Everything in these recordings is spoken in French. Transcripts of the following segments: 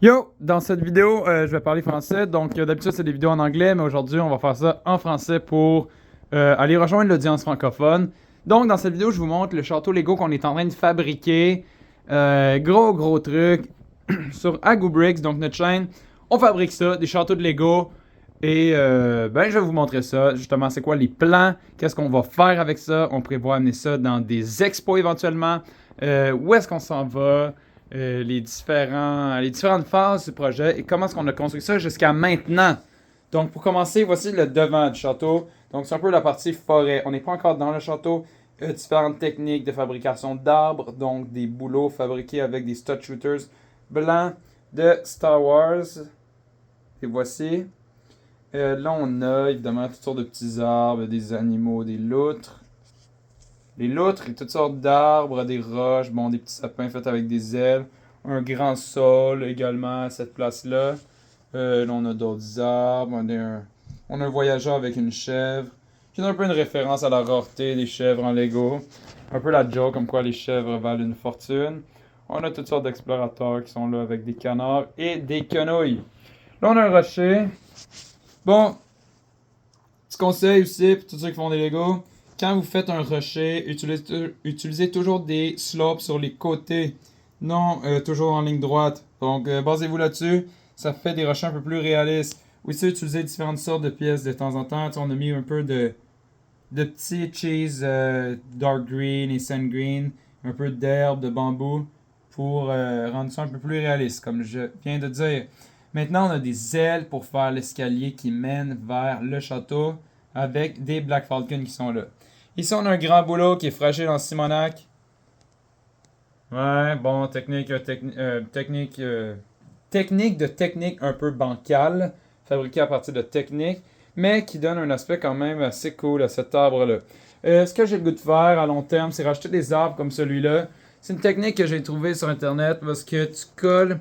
Yo! Dans cette vidéo, je vais parler français. Donc, d'habitude, c'est des vidéos en anglais, mais aujourd'hui, on va faire ça en français pour aller rejoindre l'audience francophone. Donc, dans cette vidéo, je vous montre le château Lego qu'on est en train de fabriquer. Gros truc sur Agoo Bricks, donc notre chaîne. On fabrique ça, des châteaux de Lego. Et ben, je vais vous montrer ça. Justement, c'est quoi les plans? Qu'est-ce qu'on va faire avec ça? On prévoit amener ça dans des expos éventuellement. Où est-ce qu'on s'en va? Les différentes phases du projet et comment est-ce qu'on a construit ça jusqu'à maintenant. Donc, pour commencer, voici le devant du château. Donc, c'est un peu la partie forêt. On n'est pas encore dans le château. Différentes techniques de fabrication d'arbres, donc des bouleaux fabriqués avec des stud shooters blancs de Star Wars. Et voici. Là, on a évidemment toutes sortes de petits arbres, des animaux, des loutres. Les loutres et toutes sortes d'arbres, des roches, bon, des petits sapins faits avec des ailes. Un grand sol également à cette place-là. Là, on a d'autres arbres. On a un voyageur avec une chèvre. Qui est un peu une référence à la rareté des chèvres en Lego. Un peu la joke comme quoi les chèvres valent une fortune. On a toutes sortes d'explorateurs qui sont là avec des canards et des quenouilles. Là, on a un rocher. Bon, petit conseil aussi pour tous ceux qui font des Lego. Quand vous faites un rocher, utilisez toujours des slopes sur les côtés, non toujours en ligne droite. Donc, basez-vous là-dessus. Ça fait des rochers un peu plus réalistes. Aussi, utilisez différentes sortes de pièces de temps en temps. On a mis un peu de petits cheese dark green et sand green, un peu d'herbe, de bambou, pour rendre ça un peu plus réaliste, comme je viens de dire. Maintenant, on a des ailes pour faire l'escalier qui mène vers le château avec des Black Falcon qui sont là. Ici, on a un grand boulot qui est fragile en Simonac. Ouais, bon, technique de technique un peu bancale, fabriquée à partir de technique, mais qui donne un aspect quand même assez cool à cet arbre-là. Ce que j'ai le goût de faire à long terme, c'est racheter des arbres comme celui-là. C'est une technique que j'ai trouvée sur Internet parce que tu colles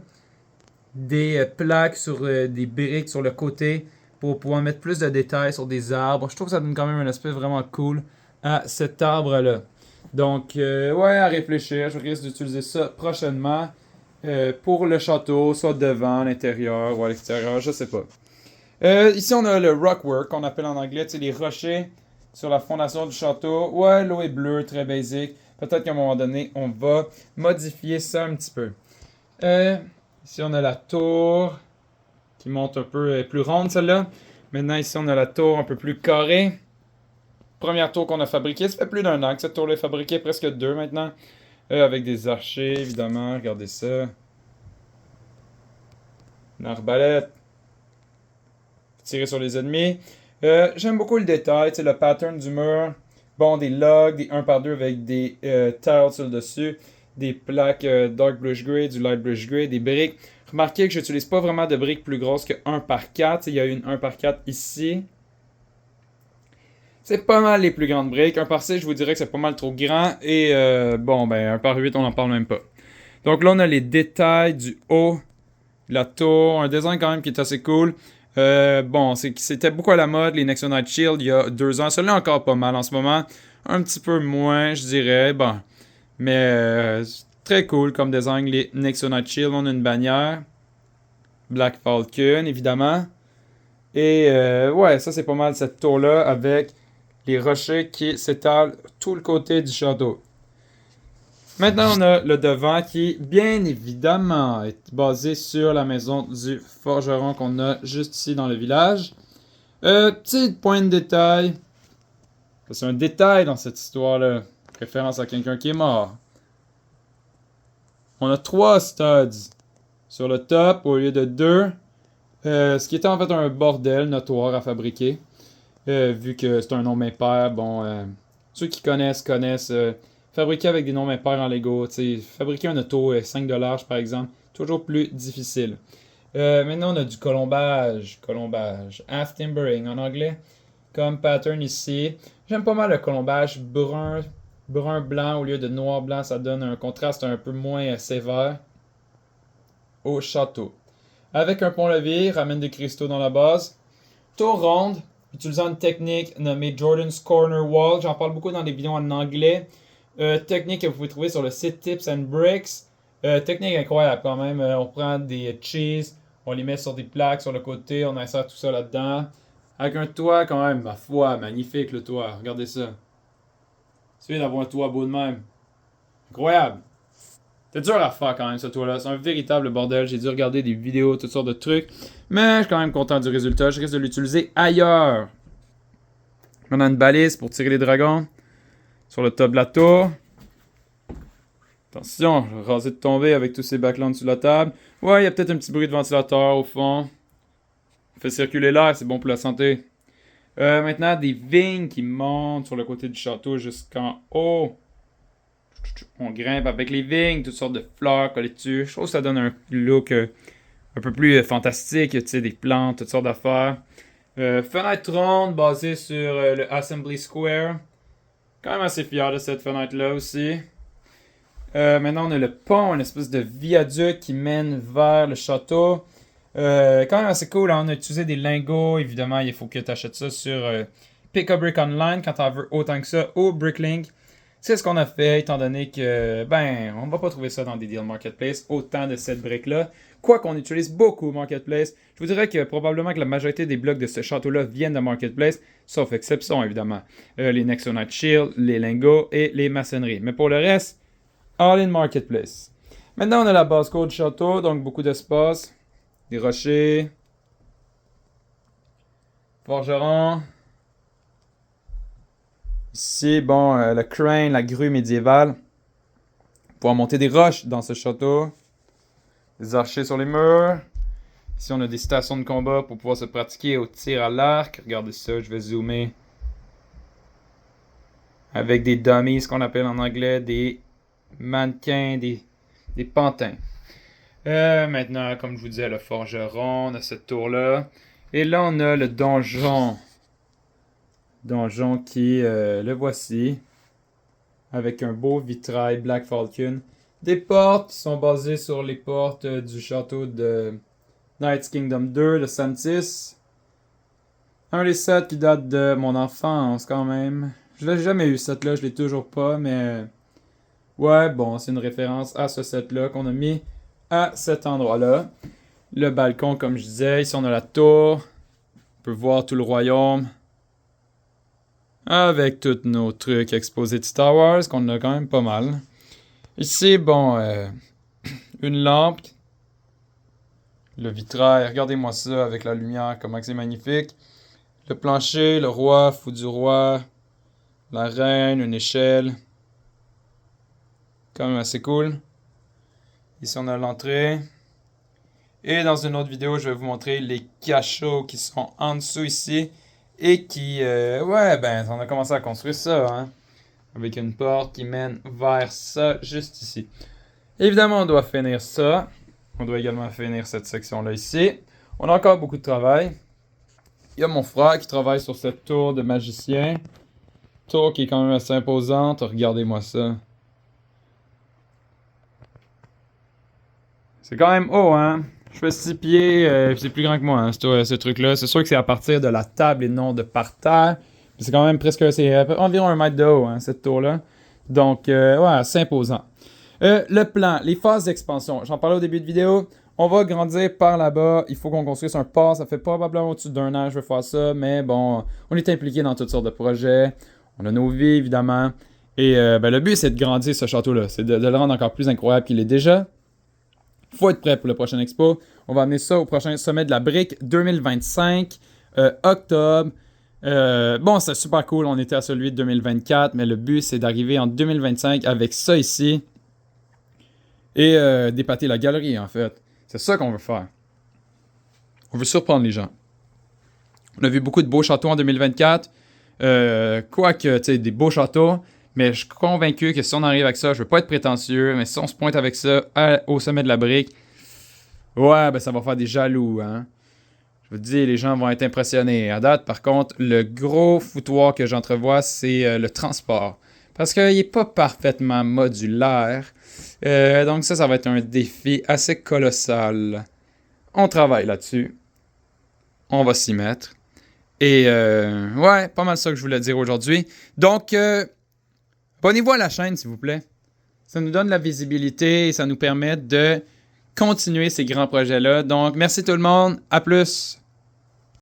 des plaques sur des briques sur le côté pour pouvoir mettre plus de détails sur des arbres. Je trouve que ça donne quand même un aspect vraiment cool à cet arbre-là. Donc, ouais, à réfléchir. Je risque d'utiliser ça prochainement pour le château, soit devant, à l'intérieur ou à l'extérieur, je sais pas. Ici, on a le rockwork, qu'on appelle en anglais, tu sais, les rochers sur la fondation du château. Ouais, l'eau est bleue, très basique. Peut-être qu'à un moment donné, on va modifier ça un petit peu. Ici, on a la tour qui monte un peu plus ronde, celle-là. Maintenant, ici, on a la tour un peu plus carrée. Première tour qu'on a fabriquée. Ça fait plus d'un an que cette tour-là est fabriquée, presque 2 maintenant. Avec des archers, évidemment. Regardez ça. Une arbalète. Tirer sur les ennemis. J'aime beaucoup le détail, tu sais, le pattern du mur. Bon, des logs, des 1 par 2 avec des tiles sur le dessus. Des plaques dark blush gray, du light blush gray, des briques. Remarquez que j'utilise pas vraiment de briques plus grosses que 1 par 4. Il y a une 1 par 4 ici. C'est pas mal les plus grandes briques. 1 par 6, je vous dirais que c'est pas mal trop grand. Et bon, ben 1 par 8, on n'en parle même pas. Donc là, on a les détails du haut de la tour. Un design quand même qui est assez cool. Bon, c'était beaucoup à la mode, les Nexonite Shield, il y a 2 ans. Celui-là encore pas mal en ce moment. Un petit peu moins, je dirais. Bon, mais très cool comme design, les Nexonite Shield. On a une bannière. Black Falcon, évidemment. Et ouais, ça c'est pas mal cette tour-là avec les rochers qui s'étalent tout le côté du château. Maintenant, on a le devant qui, bien évidemment, est basé sur la maison du forgeron qu'on a juste ici dans le village. Petit point de détail. C'est un détail dans cette histoire-là. Référence à quelqu'un qui est mort. On a 3 studs sur le top au lieu de 2. Ce qui était en fait un bordel notoire à fabriquer. Vu que c'est un nom impair, bon, ceux qui connaissent. Fabriquer avec des noms impairs en Lego, fabriquer un auto 5$ par exemple, toujours plus difficile. Maintenant, on a du colombage. Half timbering en anglais, comme pattern ici. J'aime pas mal le colombage brun-blanc au lieu de noir-blanc. Ça donne un contraste un peu moins sévère au château. Avec un pont-levis, ramène des cristaux dans la base. Tour ronde, utilisant une technique nommée Jordan's Corner Wall. J'en parle beaucoup dans des vidéos en anglais. Technique que vous pouvez trouver sur le site Tips and Bricks. Technique incroyable quand même. On prend des cheese, on les met sur des plaques sur le côté, on insère tout ça là-dedans. Avec un toit quand même, ma foi, magnifique le toit. Regardez ça. C'est bien d'avoir un toit beau de même. Incroyable. C'est dur à faire quand même ce toit-là. C'est un véritable bordel. J'ai dû regarder des vidéos, toutes sortes de trucs. Mais je suis quand même content du résultat. Je risque de l'utiliser ailleurs. On a une balise pour tirer les dragons. Sur le top de la tour. Attention, je vais raser de tomber avec tous ces backlands sur la table. Ouais, il y a peut-être un petit bruit de ventilateur au fond. On fait circuler l'air, c'est bon pour la santé. Maintenant, des vignes qui montent sur le côté du château jusqu'en haut. On grimpe avec les vignes, toutes sortes de fleurs collées dessus. Je trouve que ça donne un look un peu plus fantastique, tu sais, des plantes, toutes sortes d'affaires. Fenêtre ronde basée sur le Assembly Square. Quand même assez fier de cette fenêtre-là aussi. Maintenant, on a le pont, une espèce de viaduc qui mène vers le château. Quand même assez cool, hein? On a utilisé des lingots. Évidemment, il faut que tu achètes ça sur Pick a Brick Online quand tu en veux autant que ça, ou Bricklink. C'est ce qu'on a fait, étant donné que, on va pas trouver ça dans des deals Marketplace, autant de cette brique-là. Quoique on utilise beaucoup Marketplace, je vous dirais que probablement que la majorité des blocs de ce château-là viennent de Marketplace, sauf exception évidemment. Les Nexonite Shield, les lingots et les maçonneries. Mais pour le reste, all in Marketplace. Maintenant, on a la base code du château, donc beaucoup d'espace, des rochers, forgeron. Ici, le crane, la grue médiévale. Pouvoir monter des roches dans ce château. Des archers sur les murs. Ici, on a des stations de combat pour pouvoir se pratiquer au tir à l'arc. Regardez ça, je vais zoomer. Avec des dummies, ce qu'on appelle en anglais des mannequins, des pantins. Maintenant, comme je vous disais, le forgeron, on a cette tour-là. Et là, on a le donjon. Donjon qui, le voici, avec un beau vitrail Black Falcon. Des portes qui sont basées sur les portes du château de Knight's Kingdom 2 de Santis. Un des sets qui date de mon enfance quand même. Je l'ai jamais eu ce set-là, je l'ai toujours pas, mais ouais, bon, c'est une référence à ce set-là qu'on a mis à cet endroit-là. Le balcon, comme je disais, ici on a la tour. On peut voir tout le royaume. Avec tous nos trucs exposés de Star Wars, qu'on a quand même pas mal. Ici, une lampe. Le vitrail, regardez-moi ça avec la lumière, comment c'est magnifique. Le plancher, le roi, fou du roi. La reine, une échelle. Quand même assez cool. Ici, on a l'entrée. Et dans une autre vidéo, je vais vous montrer les cachots qui sont en dessous ici. Et qui, on a commencé à construire ça, hein. Avec une porte qui mène vers ça, juste ici. Évidemment, on doit finir ça. On doit également finir cette section-là ici. On a encore beaucoup de travail. Il y a mon frère qui travaille sur cette tour de magicien. Tour qui est quand même assez imposante. Regardez-moi ça. C'est quand même haut, hein? Je fais 6 pieds, c'est plus grand que moi, hein, ce truc-là. C'est sûr que c'est à partir de la table et non de par terre. C'est quand même c'est environ 1 mètre de haut, hein, cette tour-là. Donc, c'est imposant. Le plan, les phases d'expansion. J'en parlais au début de vidéo. On va grandir par là-bas. Il faut qu'on construise un port. Ça fait probablement au-dessus d'1 an, je vais faire ça. Mais bon, on est impliqué dans toutes sortes de projets. On a nos vies, évidemment. Et le but, c'est de grandir ce château-là. C'est de le rendre encore plus incroyable qu'il est déjà. Faut être prêt pour le prochain expo. On va amener ça au prochain sommet de la brique 2025, octobre. C'est super cool. On était à celui de 2024, mais le but, c'est d'arriver en 2025 avec ça ici et d'épater la galerie, en fait. C'est ça qu'on veut faire. On veut surprendre les gens. On a vu beaucoup de beaux châteaux en 2024. Quoique, tu sais, des beaux châteaux. Mais je suis convaincu que si on arrive avec ça, je veux pas être prétentieux, mais si on se pointe avec ça au sommet de la brique, ça va faire des jaloux, hein. Je vous dis, les gens vont être impressionnés. À date, par contre, le gros foutoir que j'entrevois, c'est le transport. Parce qu'il n'est pas parfaitement modulaire. Donc ça va être un défi assez colossal. On travaille là-dessus. On va s'y mettre. Et pas mal ça que je voulais dire aujourd'hui. Donc, abonnez-vous à la chaîne, s'il vous plaît. Ça nous donne de la visibilité et ça nous permet de continuer ces grands projets-là. Donc, merci tout le monde. À plus!